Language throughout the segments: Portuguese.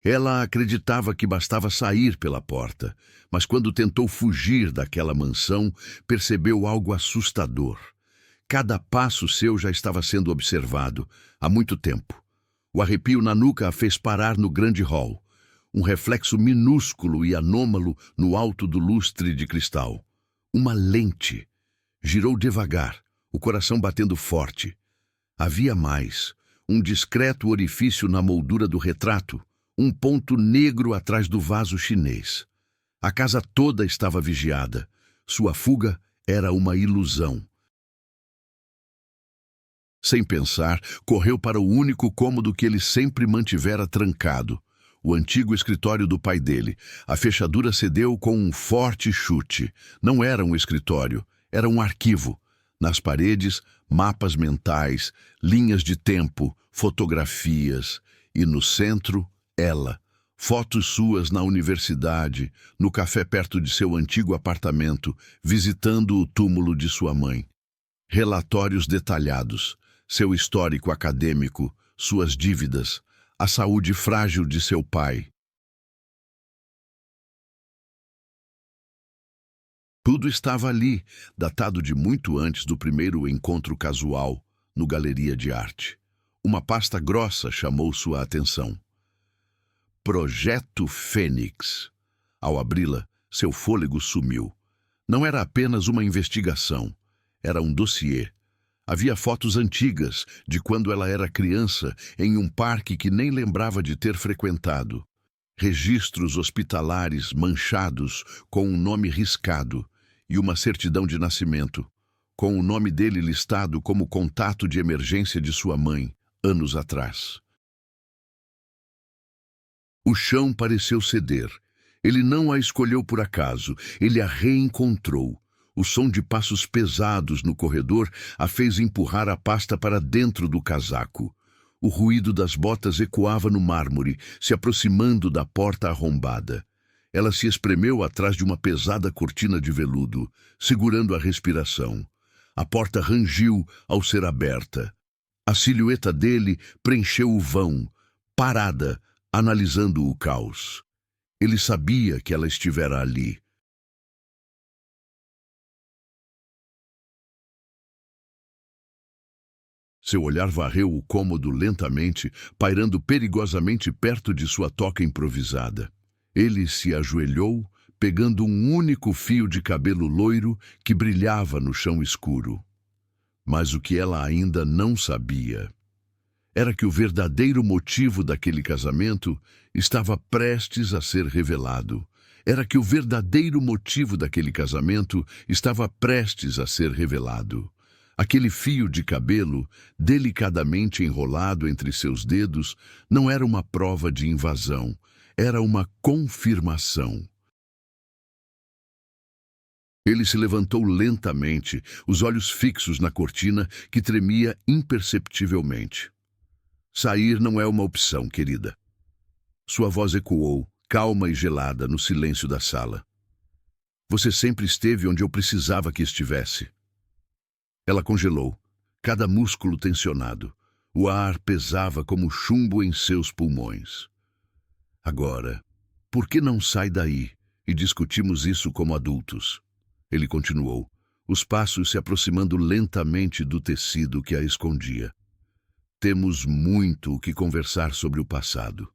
Ela acreditava que bastava sair pela porta, mas quando tentou fugir daquela mansão, percebeu algo assustador. Cada passo seu já estava sendo observado há muito tempo. O arrepio na nuca a fez parar no grande hall, um reflexo minúsculo e anômalo no alto do lustre de cristal. Uma lente. Girou devagar, o coração batendo forte. Havia mais, um discreto orifício na moldura do retrato, um ponto negro atrás do vaso chinês. A casa toda estava vigiada. Sua fuga era uma ilusão. Sem pensar, correu para o único cômodo que ele sempre mantivera trancado, o antigo escritório do pai dele. A fechadura cedeu com um forte chute. Não era um escritório, era um arquivo. Nas paredes, mapas mentais, linhas de tempo, fotografias. E no centro, ela. Fotos suas na universidade, no café perto de seu antigo apartamento, visitando o túmulo de sua mãe. Relatórios detalhados, seu histórico acadêmico, suas dívidas, a saúde frágil de seu pai. Tudo estava ali, datado de muito antes do primeiro encontro casual, no Galeria de Arte. Uma pasta grossa chamou sua atenção. Projeto Fênix. Ao abri-la, seu fôlego sumiu. Não era apenas uma investigação, era um dossiê. Havia fotos antigas de quando ela era criança em um parque que nem lembrava de ter frequentado. Registros hospitalares manchados com um nome riscado e uma certidão de nascimento, com o nome dele listado como contato de emergência de sua mãe, anos atrás. O chão pareceu ceder. Ele não a escolheu por acaso, ele a reencontrou. O som de passos pesados no corredor a fez empurrar a pasta para dentro do casaco. O ruído das botas ecoava no mármore, se aproximando da porta arrombada. Ela se espremeu atrás de uma pesada cortina de veludo, segurando a respiração. A porta rangiu ao ser aberta. A silhueta dele preencheu o vão, parada, analisando o caos. Ele sabia que ela estivera ali. Seu olhar varreu o cômodo lentamente, pairando perigosamente perto de sua toca improvisada. Ele se ajoelhou, pegando um único fio de cabelo loiro que brilhava no chão escuro. Mas o que ela ainda não sabia era que o verdadeiro motivo daquele casamento estava prestes a ser revelado. Era que o verdadeiro motivo daquele casamento estava prestes a ser revelado. Aquele fio de cabelo, delicadamente enrolado entre seus dedos, não era uma prova de invasão, era uma confirmação. Ele se levantou lentamente, os olhos fixos na cortina que tremia imperceptivelmente. Sair não é uma opção, querida. Sua voz ecoou, calma e gelada, no silêncio da sala. Você sempre esteve onde eu precisava que estivesse. Ela congelou, cada músculo tensionado. O ar pesava como chumbo em seus pulmões. Agora, por que não sai daí e discutimos isso como adultos? Ele continuou, os passos se aproximando lentamente do tecido que a escondia. Temos muito o que conversar sobre o passado.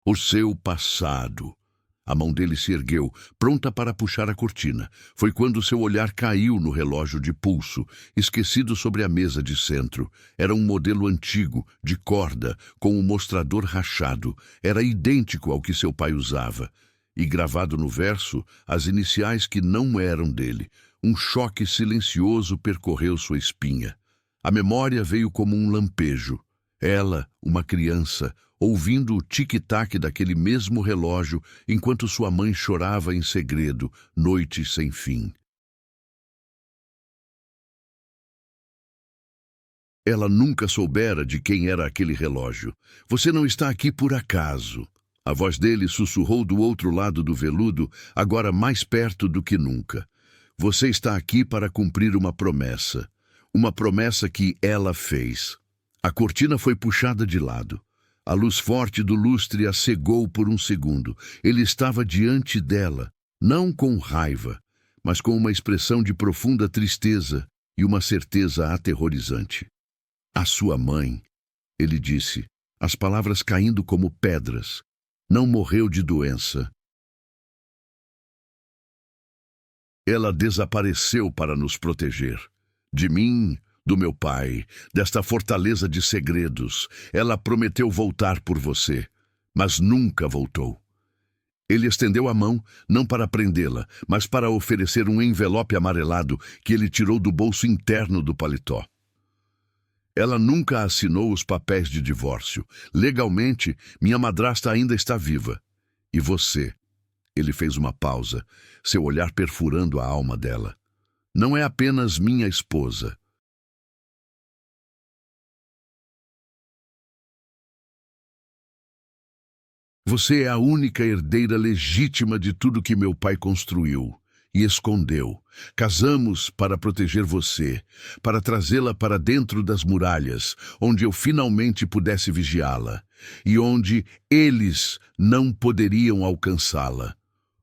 O seu passado. A mão dele se ergueu, pronta para puxar a cortina. Foi quando seu olhar caiu no relógio de pulso, esquecido sobre a mesa de centro. Era um modelo antigo, de corda, com um mostrador rachado. Era idêntico ao que seu pai usava. E gravado no verso, as iniciais que não eram dele. Um choque silencioso percorreu sua espinha. A memória veio como um lampejo. Ela, uma criança, ouvindo o tic-tac daquele mesmo relógio enquanto sua mãe chorava em segredo, noite sem fim. Ela nunca soubera de quem era aquele relógio. Você não está aqui por acaso. A voz dele sussurrou do outro lado do veludo, agora mais perto do que nunca. Você está aqui para cumprir uma promessa que ela fez. A cortina foi puxada de lado. A luz forte do lustre a cegou por um segundo. Ele estava diante dela, não com raiva, mas com uma expressão de profunda tristeza e uma certeza aterrorizante. A sua mãe, ele disse, as palavras caindo como pedras, não morreu de doença. Ela desapareceu para nos proteger. De mim, do meu pai, desta fortaleza de segredos. Ela prometeu voltar por você, mas nunca voltou. Ele estendeu a mão, não para prendê-la, mas para oferecer um envelope amarelado que ele tirou do bolso interno do paletó. Ela nunca assinou os papéis de divórcio. Legalmente, minha madrasta ainda está viva. E você? Ele fez uma pausa, seu olhar perfurando a alma dela. Não é apenas minha esposa. Você é a única herdeira legítima de tudo que meu pai construiu e escondeu. Casamos para proteger você, para trazê-la para dentro das muralhas, onde eu finalmente pudesse vigiá-la, e onde eles não poderiam alcançá-la.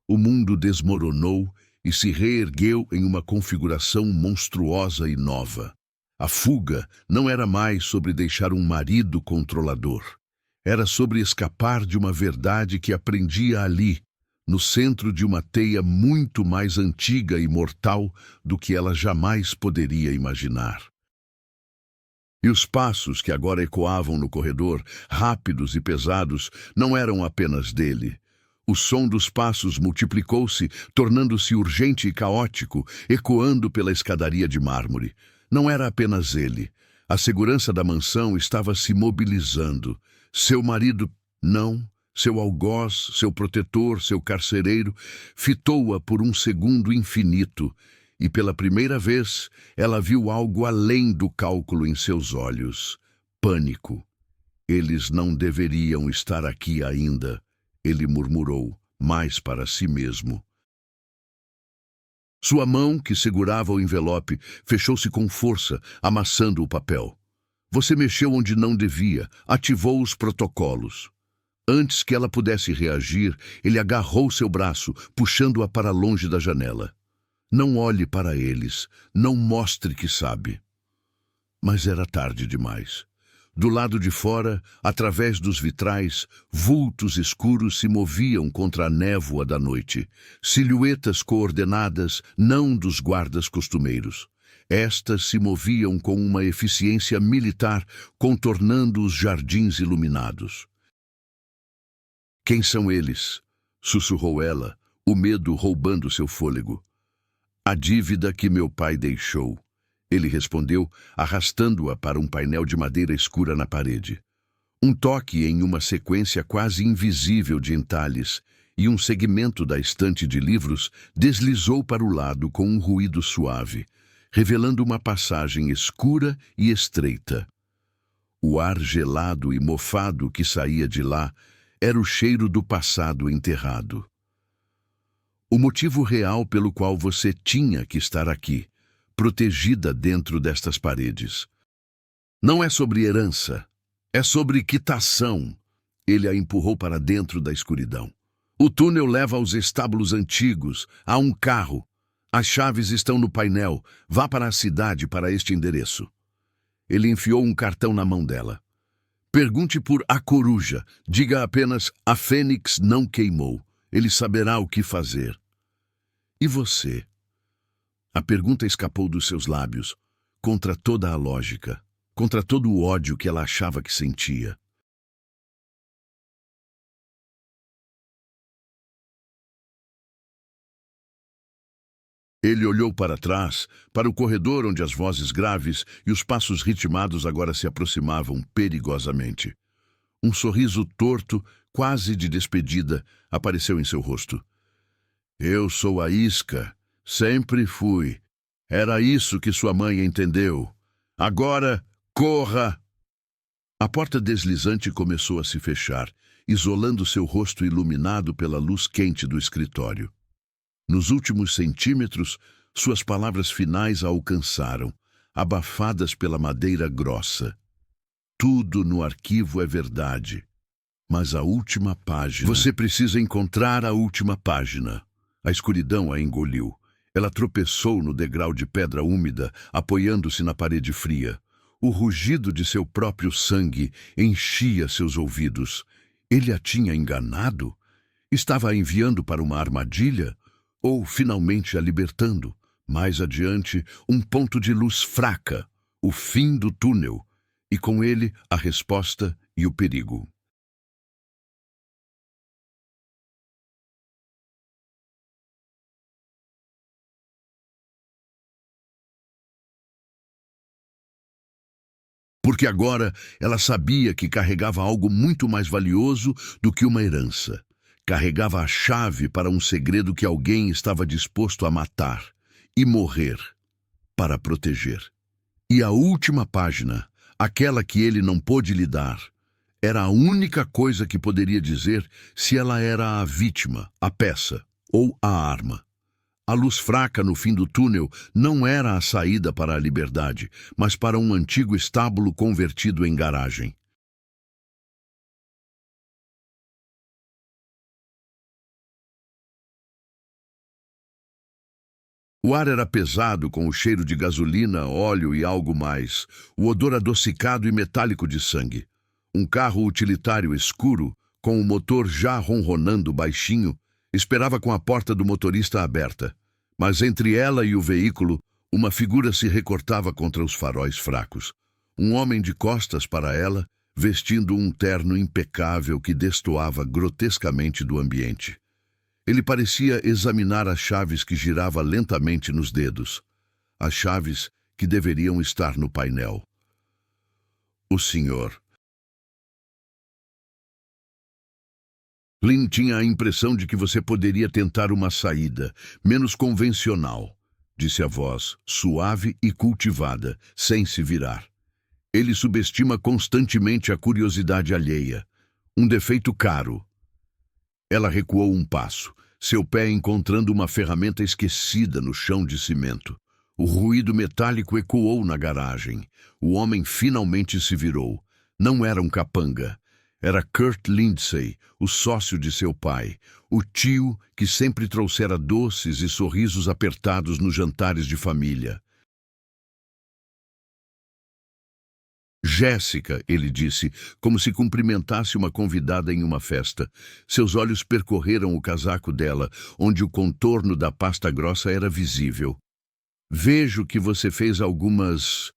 O mundo desmoronou e se reergueu em uma configuração monstruosa e nova. A fuga não era mais sobre deixar um marido controlador. Era sobre escapar de uma verdade que aprendia ali, no centro de uma teia muito mais antiga e mortal do que ela jamais poderia imaginar. E os passos que agora ecoavam no corredor, rápidos e pesados, não eram apenas dele. O som dos passos multiplicou-se, tornando-se urgente e caótico, ecoando pela escadaria de mármore. Não era apenas ele. A segurança da mansão estava se mobilizando. Seu marido, não, seu algoz, seu protetor, seu carcereiro, fitou-a por um segundo infinito, e pela primeira vez ela viu algo além do cálculo em seus olhos. Pânico. Eles não deveriam estar aqui ainda, ele murmurou, mais para si mesmo. Sua mão, que segurava o envelope, fechou-se com força, amassando o papel. Você mexeu onde não devia, ativou os protocolos. Antes que ela pudesse reagir, ele agarrou seu braço, puxando-a para longe da janela. Não olhe para eles, não mostre que sabe. Mas era tarde demais. Do lado de fora, através dos vitrais, vultos escuros se moviam contra a névoa da noite, silhuetas coordenadas não dos guardas costumeiros. Estas se moviam com uma eficiência militar, contornando os jardins iluminados. Quem são eles? Sussurrou ela, o medo roubando seu fôlego. A dívida que meu pai deixou. Ele respondeu, arrastando-a para um painel de madeira escura na parede. Um toque em uma sequência quase invisível de entalhes, e um segmento da estante de livros deslizou para o lado com um ruído suave, revelando uma passagem escura e estreita. O ar gelado e mofado que saía de lá era o cheiro do passado enterrado. O motivo real pelo qual você tinha que estar aqui, protegida dentro destas paredes. Não é sobre herança, é sobre quitação. Ele a empurrou para dentro da escuridão. O túnel leva aos estábulos antigos, há um carro. As chaves estão no painel. Vá para a cidade para este endereço. Ele enfiou um cartão na mão dela. Pergunte por A Coruja. Diga apenas, a Fênix não queimou. Ele saberá o que fazer. E você? A pergunta escapou dos seus lábios, contra toda a lógica, contra todo o ódio que ela achava que sentia. Ele olhou para trás, para o corredor onde as vozes graves e os passos ritmados agora se aproximavam perigosamente. Um sorriso torto, quase de despedida, apareceu em seu rosto. Eu sou a isca. Sempre fui. Era isso que sua mãe entendeu. Agora, corra! A porta deslizante começou a se fechar, isolando seu rosto iluminado pela luz quente do escritório. Nos últimos centímetros, suas palavras finais a alcançaram, abafadas pela madeira grossa. Tudo no arquivo é verdade. Mas a última página... Você precisa encontrar a última página. A escuridão a engoliu. Ela tropeçou no degrau de pedra úmida, apoiando-se na parede fria. O rugido de seu próprio sangue enchia seus ouvidos. Ele a tinha enganado? Estava a enviando para uma armadilha? Ou finalmente a libertando? Mais adiante, um ponto de luz fraca, o fim do túnel, e com ele a resposta e o perigo. Porque agora ela sabia que carregava algo muito mais valioso do que uma herança. Carregava a chave para um segredo que alguém estava disposto a matar e morrer para proteger. E a última página, aquela que ele não pôde lhe dar, era a única coisa que poderia dizer se ela era a vítima, a peça ou a arma. A luz fraca no fim do túnel não era a saída para a liberdade, mas para um antigo estábulo convertido em garagem. O ar era pesado, com o cheiro de gasolina, óleo e algo mais, o odor adocicado e metálico de sangue. Um carro utilitário escuro, com o motor já ronronando baixinho, esperava com a porta do motorista aberta. Mas entre ela e o veículo, uma figura se recortava contra os faróis fracos. Um homem de costas para ela, vestindo um terno impecável que destoava grotescamente do ambiente. Ele parecia examinar as chaves que girava lentamente nos dedos. As chaves que deveriam estar no painel. O senhor. Lynn tinha a impressão de que você poderia tentar uma saída, menos convencional, disse a voz, suave e cultivada, sem se virar. Ele subestima constantemente a curiosidade alheia. Um defeito caro. Ela recuou um passo, seu pé encontrando uma ferramenta esquecida no chão de cimento. O ruído metálico ecoou na garagem. O homem finalmente se virou. Não era um capanga. Era Kurt Lindsay, o sócio de seu pai, o tio que sempre trouxera doces e sorrisos apertados nos jantares de família. Jéssica, ele disse, como se cumprimentasse uma convidada em uma festa. Seus olhos percorreram o casaco dela, onde o contorno da pasta grossa era visível. Vejo que você fez algumas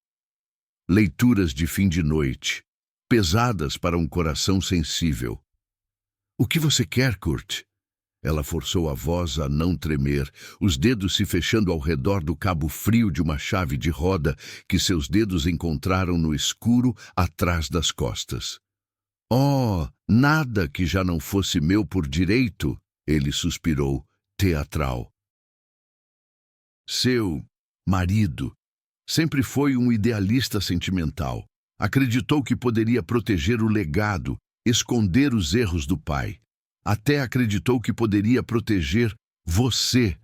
leituras de fim de noite, pesadas para um coração sensível. O que você quer, Kurt? Ela forçou a voz a não tremer, os dedos se fechando ao redor do cabo frio de uma chave de roda que seus dedos encontraram no escuro atrás das costas. Oh, nada que já não fosse meu por direito, ele suspirou, teatral. Seu marido sempre foi um idealista sentimental. Acreditou que poderia proteger o legado, esconder os erros do pai. Até acreditou que poderia proteger você.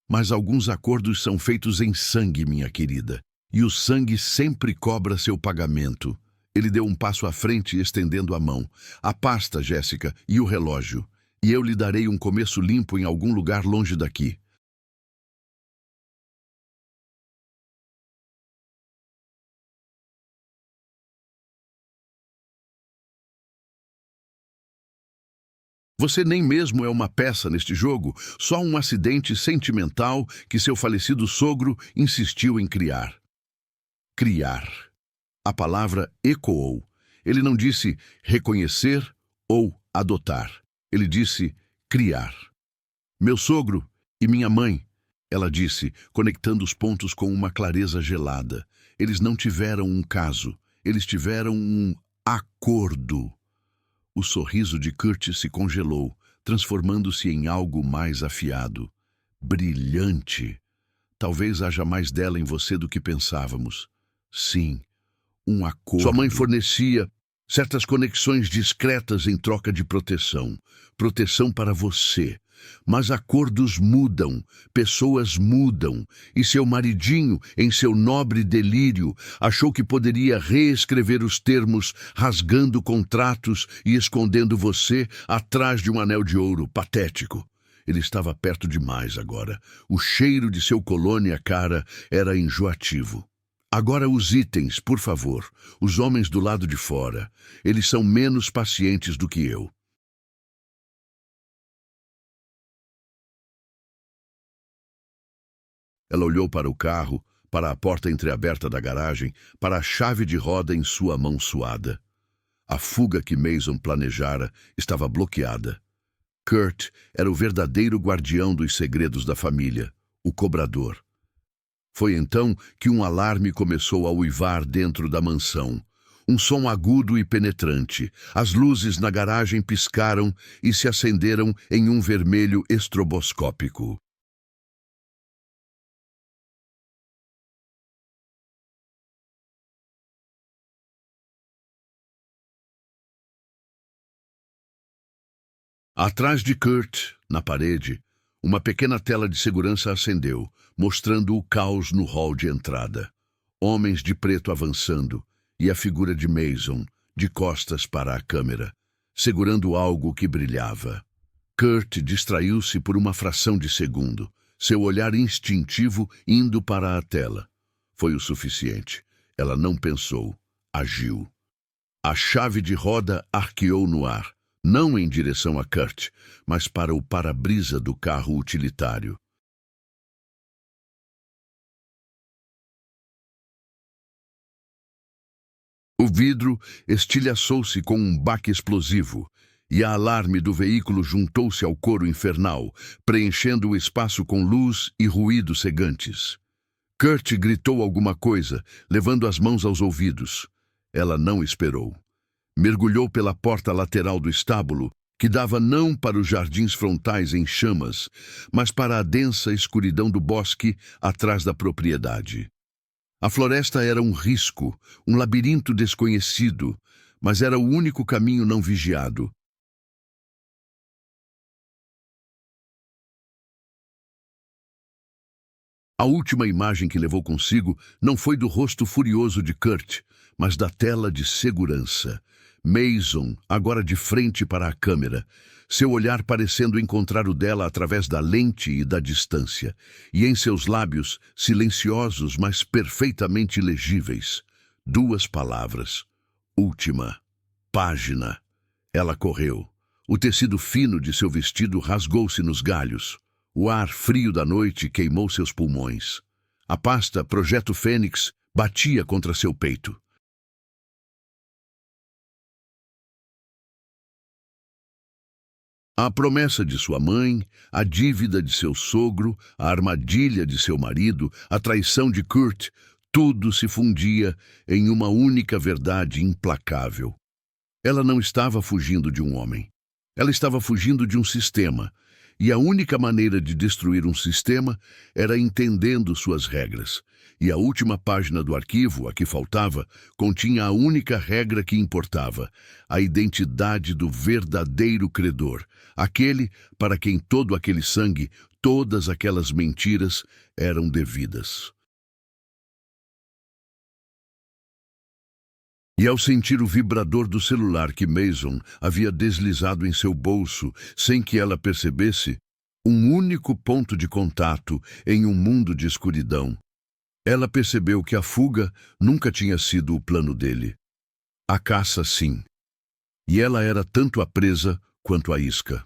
Mas alguns acordos são feitos em sangue, minha querida. E o sangue sempre cobra seu pagamento. Ele deu um passo à frente, estendendo a mão. A pasta, Jéssica, e o relógio. E eu lhe darei um começo limpo em algum lugar longe daqui. Você nem mesmo é uma peça neste jogo, só um acidente sentimental que seu falecido sogro insistiu em criar. Criar. A palavra ecoou. Ele não disse reconhecer ou adotar. Ele disse criar. Meu sogro e minha mãe, ela disse, conectando os pontos com uma clareza gelada. Eles não tiveram um caso, eles tiveram um acordo. O sorriso de Kurt se congelou, transformando-se em algo mais afiado. Brilhante. Talvez haja mais dela em você do que pensávamos. Sim, um acordo. Sua mãe fornecia certas conexões discretas em troca de proteção. Proteção para você. Mas acordos mudam, pessoas mudam, e seu maridinho, em seu nobre delírio, achou que poderia reescrever os termos, rasgando contratos e escondendo você atrás de um anel de ouro patético. Ele estava perto demais agora. O cheiro de seu colônia cara era enjoativo. Agora os itens, por favor. Os homens do lado de fora. Eles são menos pacientes do que eu. Ela olhou para o carro, para a porta entreaberta da garagem, para a chave de roda em sua mão suada. A fuga que Mason planejara estava bloqueada. Kurt era o verdadeiro guardião dos segredos da família, o cobrador. Foi então que um alarme começou a uivar dentro da mansão. Um som agudo e penetrante. As luzes na garagem piscaram e se acenderam em um vermelho estroboscópico. Atrás de Kurt, na parede, uma pequena tela de segurança acendeu, mostrando o caos no hall de entrada. Homens de preto avançando, e a figura de Mason, de costas para a câmera, segurando algo que brilhava. Kurt distraiu-se por uma fração de segundo, seu olhar instintivo indo para a tela. Foi o suficiente. Ela não pensou, agiu. A chave de roda arqueou no ar, não em direção a Kurt, mas para o para-brisa do carro utilitário. O vidro estilhaçou-se com um baque explosivo, e a alarme do veículo juntou-se ao coro infernal, preenchendo o espaço com luz e ruídos cegantes. Kurt gritou alguma coisa, levando as mãos aos ouvidos. Ela não esperou. Mergulhou pela porta lateral do estábulo, que dava não para os jardins frontais em chamas, mas para a densa escuridão do bosque atrás da propriedade. A floresta era um risco, um labirinto desconhecido, mas era o único caminho não vigiado. A última imagem que levou consigo não foi do rosto furioso de Kurt, mas da tela de segurança. Mason, agora de frente para a câmera, seu olhar parecendo encontrar o dela através da lente e da distância, e em seus lábios, silenciosos, mas perfeitamente legíveis, duas palavras. Última. Página. Ela correu. O tecido fino de seu vestido rasgou-se nos galhos. O ar frio da noite queimou seus pulmões. A pasta Projeto Fênix batia contra seu peito. A promessa de sua mãe, a dívida de seu sogro, a armadilha de seu marido, a traição de Kurt, tudo se fundia em uma única verdade implacável. Ela não estava fugindo de um homem. Ela estava fugindo de um sistema, e a única maneira de destruir um sistema era entendendo suas regras. E a última página do arquivo, a que faltava, continha a única regra que importava: a identidade do verdadeiro credor, aquele para quem todo aquele sangue, todas aquelas mentiras eram devidas. E ao sentir o vibrador do celular que Mason havia deslizado em seu bolso sem que ela percebesse, um único ponto de contato em um mundo de escuridão, ela percebeu que a fuga nunca tinha sido o plano dele. A caça, sim. E ela era tanto a presa quanto a isca.